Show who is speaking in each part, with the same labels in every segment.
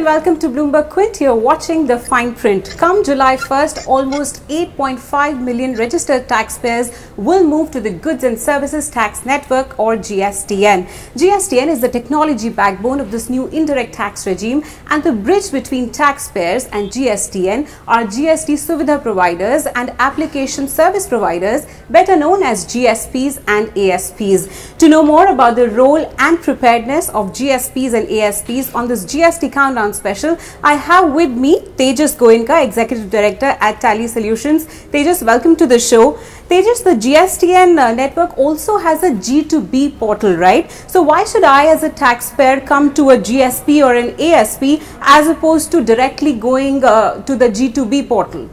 Speaker 1: welcome to Bloomberg Quint. You're watching the fine print. Come July 1st, almost 8.5 million registered taxpayers will move to the Goods and Services Tax Network or GSTN. GSTN is the technology backbone of this new indirect tax regime, and the bridge between taxpayers and GSTN are GST Suvidha providers and application service providers, better known as GSPs and ASPs. To know more about the role and preparedness of GSPs and ASPs on this GST Countdown special, I have with me Tejas Goenka, Executive Director at Tally Solutions. Tejas, welcome to the show. Tejas, the GSTN network also has a G2B portal, right? So why should I as a taxpayer come to a GSP or an ASP as opposed to directly going to the G2B portal?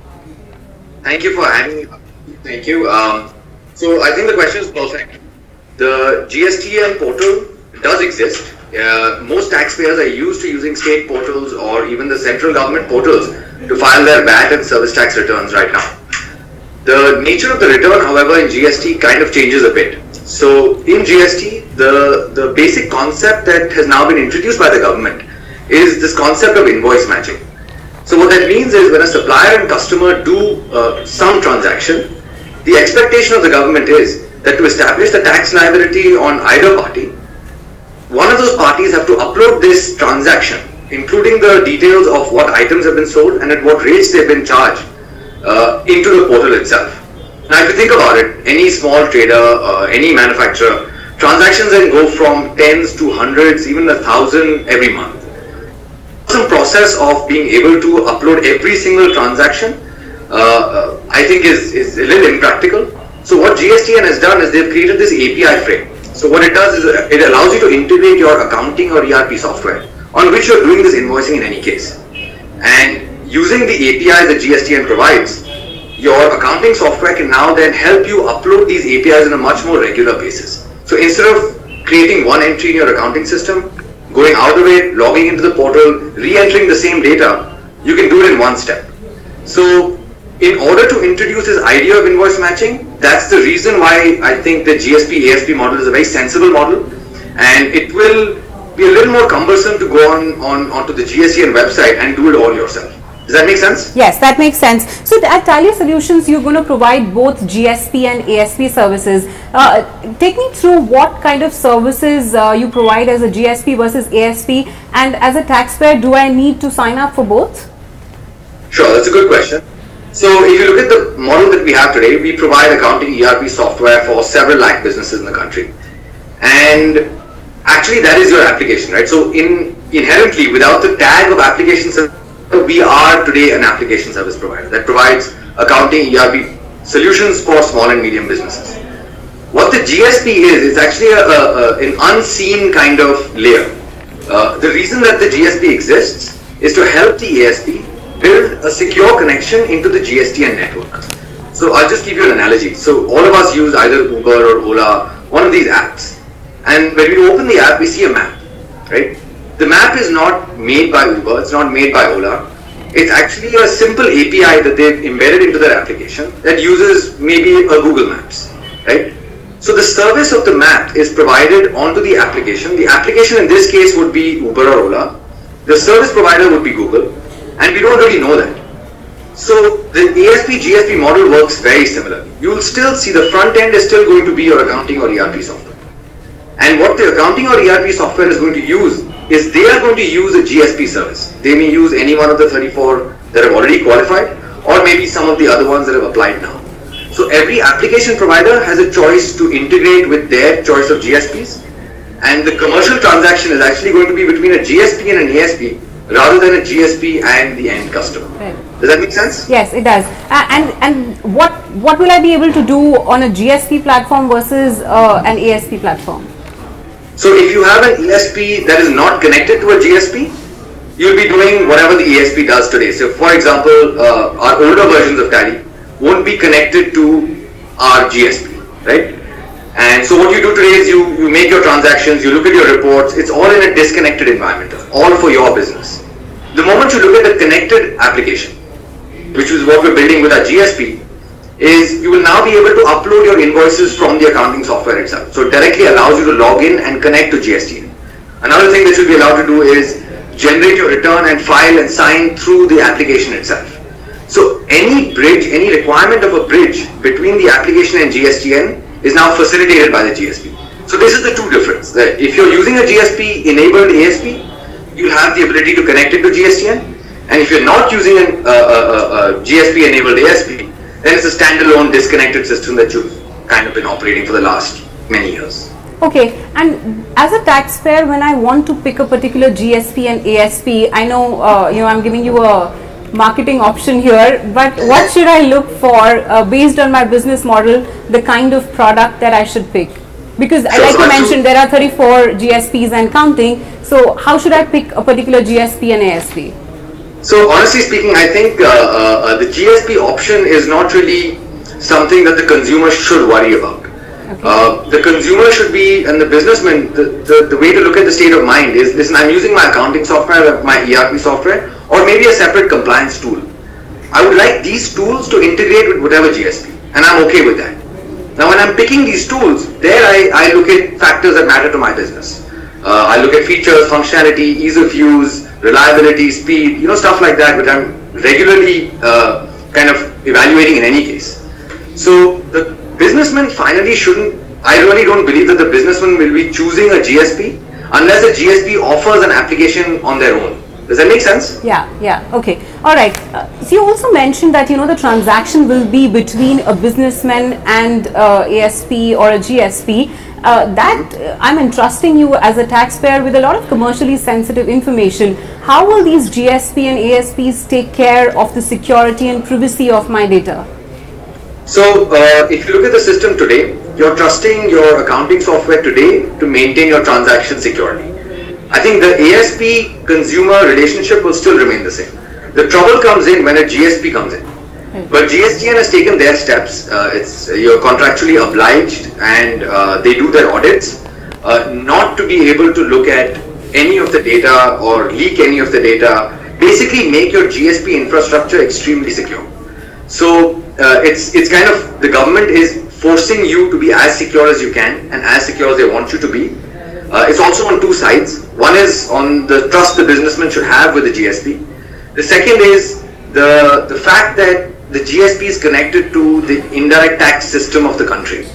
Speaker 2: Thank you for having me. Thank you. So I think the question is perfect. The GSTN portal does exist. Most taxpayers are used to using state portals or even the central government portals to file their VAT and service tax returns right now. The nature of the return, however, in GST kind of changes a bit. So in GST, the basic concept that has now been introduced by the government is this concept of invoice matching. So what that means is when a supplier and customer do some transaction, the expectation of the government is that to establish the tax liability on either party, one of those parties have to upload this transaction, including the details of what items have been sold and at what rates they've been charged, into the portal itself. Now, if you think about it, any small trader, any manufacturer, transactions then go from tens to hundreds, even 1,000 every month. Some process of being able to upload every single transaction, I think is a little impractical. So what GSTN has done is they've created this API frame. So what it does is it allows you to integrate your accounting or ERP software on which you're doing this invoicing in any case. And using the API that GSTN provides, your accounting software can now then help you upload these APIs on a much more regular basis. So instead of creating one entry in your accounting system, going out of it, logging into the portal, re-entering the same data, you can do it in one step. So in order to introduce this idea of invoice matching, that's the reason why I think the GSP ASP model is a very sensible model, and it will be a little more cumbersome to go onto the GSTN website and do it all yourself. Does that make sense?
Speaker 1: Yes, that makes sense. So at Tally Solutions, you're going to provide both GSP and ASP services. Take me through what kind of services you provide as a GSP versus ASP, and as a taxpayer, do I need to sign up for both?
Speaker 2: Sure, that's a good question. So if you look at the model that we have today, we provide accounting ERP software for several lakh businesses in the country. And actually that is your application, right? So inherently, without the tag of application service, we are today an application service provider that provides accounting ERP solutions for small and medium businesses. What the GSP is actually an unseen kind of layer. The reason that the GSP exists is to help the ASP build a secure connection into the GSTN network. So I'll just give you an analogy. So all of us use either Uber or Ola, one of these apps. And when we open the app, we see a map, right? The map is not made by Uber, it's not made by Ola. It's actually a simple API that they've embedded into their application that uses maybe a Google Maps, right? So the service of the map is provided onto the application. The application in this case would be Uber or Ola. The service provider would be Google. And we don't really know that. So the ASP GSP model works very similarly. You will still see the front end is still going to be your accounting or ERP software. And what the accounting or ERP software is going to use is they are going to use a GSP service. They may use any one of the 34 that have already qualified, or maybe some of the other ones that have applied now. So every application provider has a choice to integrate with their choice of GSPs, and the commercial transaction is actually going to be between a GSP and an ASP rather than a GSP and the end customer. Right. Does that make sense?
Speaker 1: Yes, it does. And what will I be able to do on a GSP platform versus an ASP platform?
Speaker 2: So if you have an ASP that is not connected to a GSP, you'll be doing whatever the ASP does today. So for example, our older versions of Tally won't be connected to our GSP, right? And so what you do today is you make your transactions, you look at your reports, it's all in a disconnected environment, all for your business. The moment you look at the connected application, which is what we're building with our GSP, is you will now be able to upload your invoices from the accounting software itself. So it directly allows you to log in and connect to GST. Another thing that you'll be allowed to do is generate your return and file and sign through the application itself. So any bridge, any requirement of a bridge between the application and GSTN is now facilitated by the GSP. So this is the two difference. That if you're using a GSP enabled ASP, you'll have the ability to connect it to GSTN. And if you're not using a GSP enabled ASP, then it's a standalone disconnected system that you've kind of been operating for the last many years.
Speaker 1: Okay, and as a taxpayer, when I want to pick a particular GSP and ASP, I know I'm giving you a marketing option here, but what should I look for based on my business model, the kind of product that I should pick? Because like you mentioned, there are 34 GSPs and counting, so how should I pick a particular GSP and ASP?
Speaker 2: So honestly speaking, I think the GSP option is not really something that the consumer should worry about. Okay. The consumer should be, and the businessman, the way to look at the state of mind is, listen, I'm using my accounting software, my ERP software, or maybe a separate compliance tool. I would like these tools to integrate with whatever GSP, and I'm okay with that. Now when I'm picking these tools, there I look at factors that matter to my business. I look at features, functionality, ease of use, reliability, speed, stuff like that, which I'm regularly kind of evaluating in any case. So the businessman finally shouldn't, I really don't believe that the businessman will be choosing a GSP unless a GSP offers an application on their own. Does that make sense?
Speaker 1: Yeah, okay. All right. So you also mentioned that, the transaction will be between a businessman and ASP or a GSP. That I'm entrusting you as a taxpayer with a lot of commercially sensitive information. How will these GSP and ASPs take care of the security and privacy of my data?
Speaker 2: So if you look at the system today, you're trusting your accounting software today to maintain your transaction security. I think the ASP consumer relationship will still remain the same. The trouble comes in when a GSP comes in. But GSTN has taken their steps. You're contractually obliged, and they do their audits, not to be able to look at any of the data or leak any of the data. Basically, make your GSP infrastructure extremely secure. So it's kind of, the government is forcing you to be as secure as you can and as secure as they want you to be. It's also on two sides. One is on the trust the businessman should have with the GSP. The second is the fact that the GSP is connected to the indirect tax system of the country.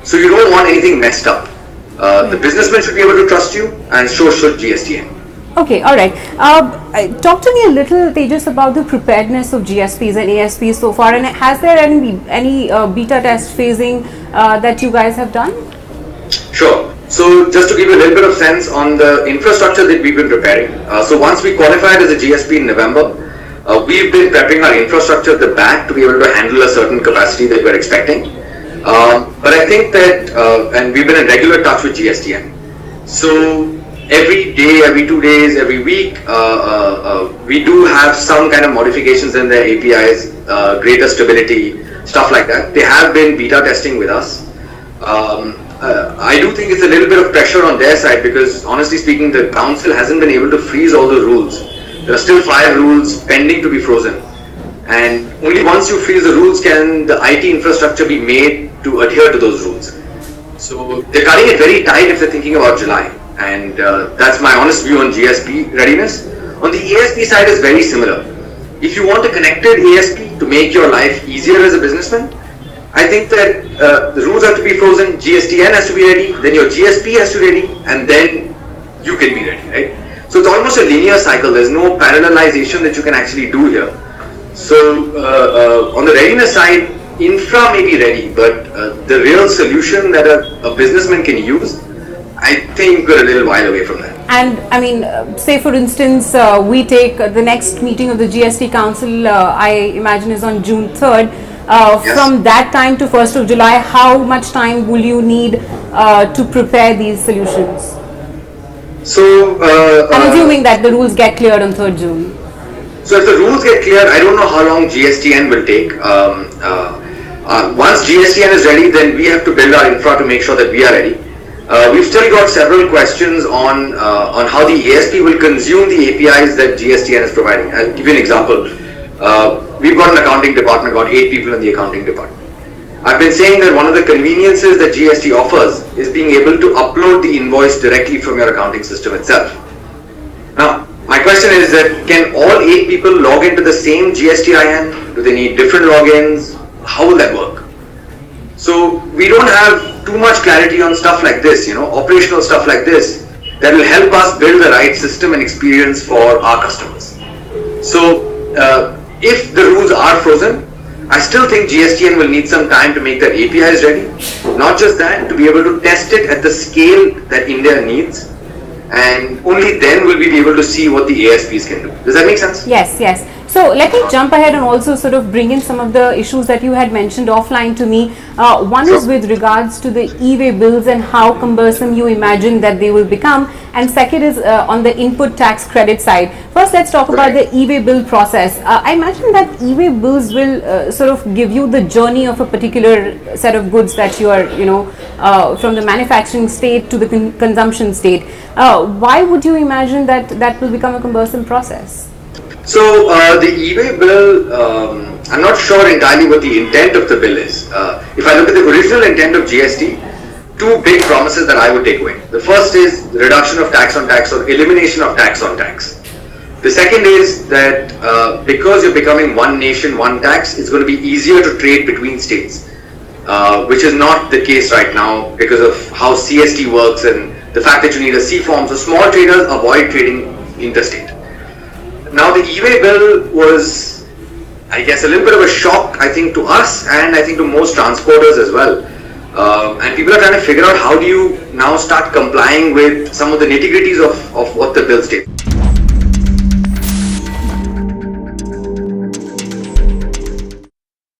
Speaker 2: So you don't want anything messed up. The businessman should be able to trust you, and so should GSTN.
Speaker 1: Okay, all right. Talk to me a little, Tejas, about the preparedness of GSPs and ASPs so far, and has there any beta test phasing that you guys have done?
Speaker 2: Sure. So just to give you a little bit of sense on the infrastructure that we've been preparing. So once we qualified as a GSP in November, we've been prepping our infrastructure at the back to be able to handle a certain capacity that we're expecting. But I think that, and we've been in regular touch with GSTN. So every day, every 2 days, every week, we do have some kind of modifications in their APIs, greater stability, stuff like that. They have been beta testing with us. I do think it's a little bit of pressure on their side because, honestly speaking, the council hasn't been able to freeze all the rules. There are still 5 rules pending to be frozen. And only once you freeze the rules can the IT infrastructure be made to adhere to those rules. So they're cutting it very tight if they're thinking about July. And that's my honest view on GSP readiness. On the ASP side is very similar. If you want a connected ASP to make your life easier as a businessman, I think that the rules have to be frozen, GSTN has to be ready, then your GSP has to be ready, and then you can be ready, right? So it's almost a linear cycle. There's no parallelization that you can actually do here. So on the readiness side, infra may be ready, but the real solution that a businessman can use, I think we're a little while away from that.
Speaker 1: And I mean, say for instance, we take the next meeting of the GST Council, I imagine is on June 3rd. Yes. From that time to 1st of July, how much time will you need to prepare these solutions? So, I'm assuming that the rules get cleared on 3rd June.
Speaker 2: So if the rules get cleared, I don't know how long GSTN will take. Once GSTN is ready, then we have to build our infra to make sure that we are ready. We've still got several questions on how the ASP will consume the APIs that GSTN is providing. I'll give you an example. We've got an accounting department, got 8 people in the accounting department. I've been saying that one of the conveniences that GST offers is being able to upload the invoice directly from your accounting system itself. Now, my question is that can all 8 people log into the same GSTIN? Do they need different logins? How will that work? So we don't have too much clarity on stuff like this, operational stuff like this that will help us build the right system and experience for our customers. So if the rules are frozen, I still think GSTN will need some time to make their APIs ready. Not just that, to be able to test it at the scale that India needs. And only then will we be able to see what the ASPs can do. Does that make sense?
Speaker 1: Yes, yes. So let me jump ahead and also sort of bring in some of the issues that you had mentioned offline to me. One is with regards to the e-way bills and how cumbersome you imagine that they will become. And second is on the input tax credit side. First, let's talk about the e-way bill process. I imagine that e-way bills will sort of give you the journey of a particular set of goods that you are, from the manufacturing state to the consumption state. Why would you imagine that that will become a cumbersome process?
Speaker 2: So the e-way bill, I'm not sure entirely what the intent of the bill is. If I look at the original intent of GST, 2 big promises that I would take away. The first is the reduction of tax on tax or elimination of tax on tax. The second is that because you're becoming one nation, one tax, it's going to be easier to trade between states, which is not the case right now because of how CST works and the fact that you need a C form. So small traders avoid trading interstate. Now the e-way bill was, I guess, a little bit of a shock, I think, to us and I think to most transporters as well. And people are trying to figure out how do you now start complying with some of the nitty-gritties of what the bill states.